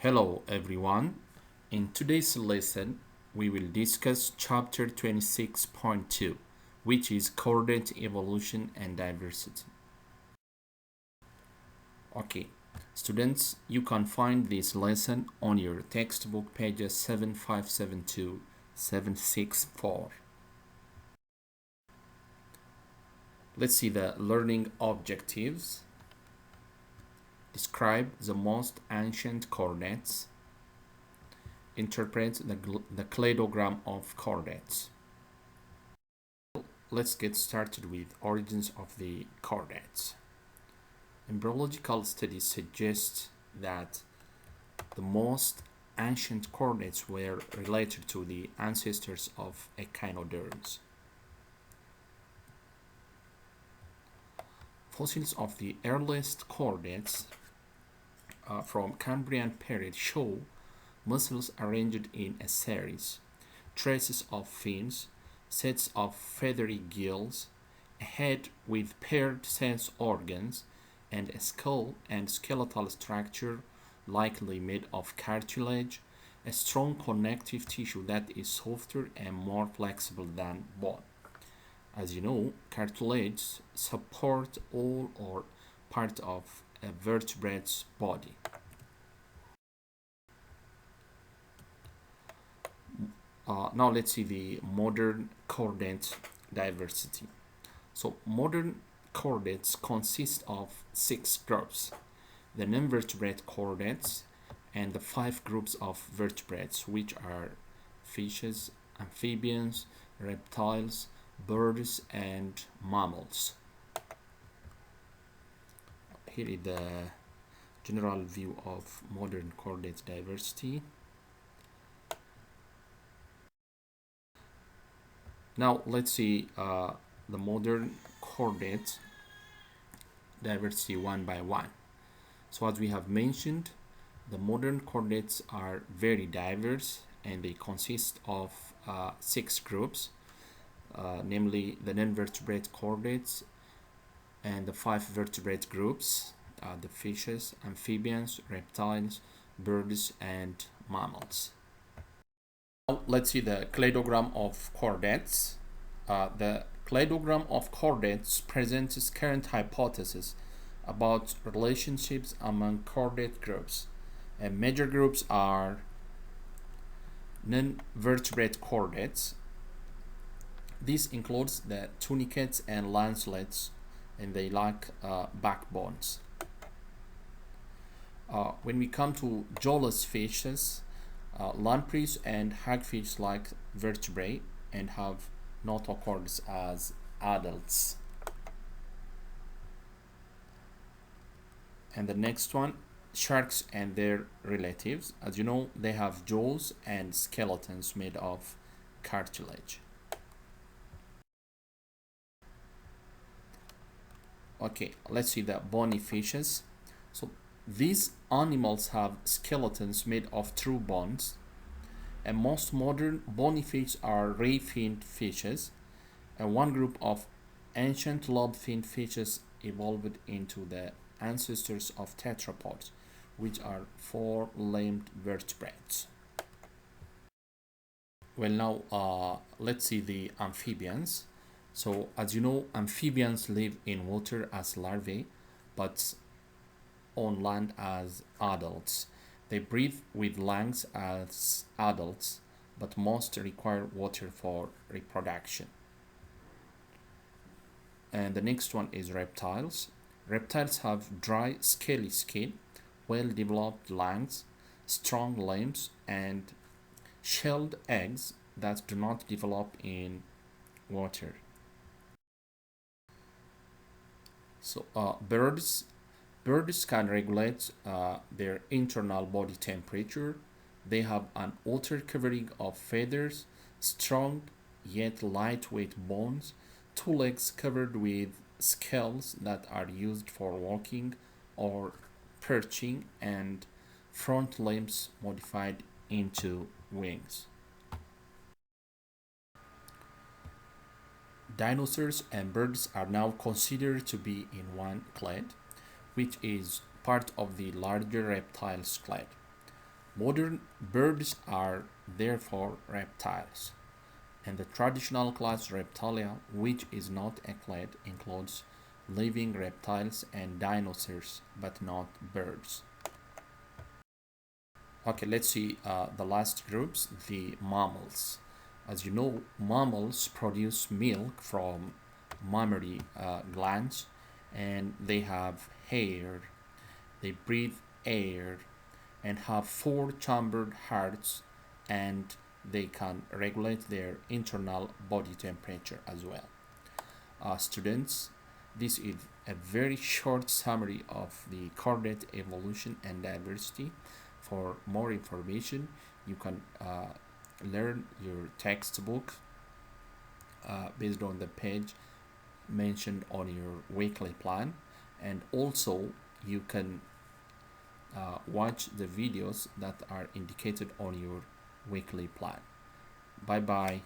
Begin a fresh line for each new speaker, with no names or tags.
Hello everyone. In today's lesson, we will discuss chapter 26.2, which is chordate evolution and diversity. Okay, students, you can find this lesson on your textbook pages 7572 764. Let's see the learning objectives. Describe the most ancient chordates. Interpret the cladogram of chordates. Let's get started with origins of the chordates. Embryological studies suggest that the most ancient chordates were related to the ancestors of echinoderms. Fossils of the earliest chordates from Cambrian period show muscles arranged in a series, traces of fins, sets of feathery gills, a head with paired sense organs, and a skull and skeletal structure likely made of cartilage, a strong connective tissue that is softer and more flexible than bone. As you know, cartilage support all or part of a vertebrate's body. Now let's see the modern chordate diversity. So modern chordates consist of 6 groups: the non-vertebrate chordates and the 5 groups of vertebrates, which are fishes, amphibians, reptiles, birds, and mammals. Here is the general view of modern chordate diversity. Now let's see the modern chordate diversity one by one. So as we have mentioned, the modern chordates are very diverse and they consist of 6 groups, namely the non-vertebrate chordates and the 5 vertebrate groups, the fishes, amphibians, reptiles, birds, and mammals. Now let's see the cladogram of chordates. The cladogram of chordates presents current hypothesis about relationships among chordate groups. And major groups are non-vertebrate chordates. This includes the tunicates and lancelets, and they lack backbones. When we come to jawless fishes, lampreys and hagfish lack vertebrae and have notochords as adults. And the next one, sharks and their relatives. As you know, they have jaws and skeletons made of cartilage. Okay, let's see the bony fishes. So these animals have skeletons made of true bones, and most modern bony fish are ray-finned fishes, and one group of ancient lobe-finned fishes evolved into the ancestors of tetrapods, which are 4-limbed vertebrates. Well, now let's see the amphibians. So as you know, amphibians live in water as larvae, but on land as adults. They breathe with lungs as adults, but most require water for reproduction. And the next one is reptiles. Reptiles have dry, scaly skin, well-developed lungs, strong limbs, and shelled eggs that do not develop in water. So birds can regulate their internal body temperature. They have an outer covering of feathers, strong yet lightweight bones, 2 legs covered with scales that are used for walking or perching, and front limbs modified into wings. Dinosaurs and birds are now considered to be in one clade, which is part of the larger reptiles clade. Modern birds are therefore reptiles, and the traditional class Reptilia, which is not a clade, includes living reptiles and dinosaurs, but not birds. Okay, let's see the last groups, the mammals. As you know, mammals produce milk from mammary glands, and they have hair, they breathe air, and have four chambered hearts, and they can regulate their internal body temperature as well. Students, this is a very short summary of the chordate evolution and diversity. For more information, you can learn your textbook based on the page mentioned on your weekly plan, and also you can watch the videos that are indicated on your weekly plan. Bye bye.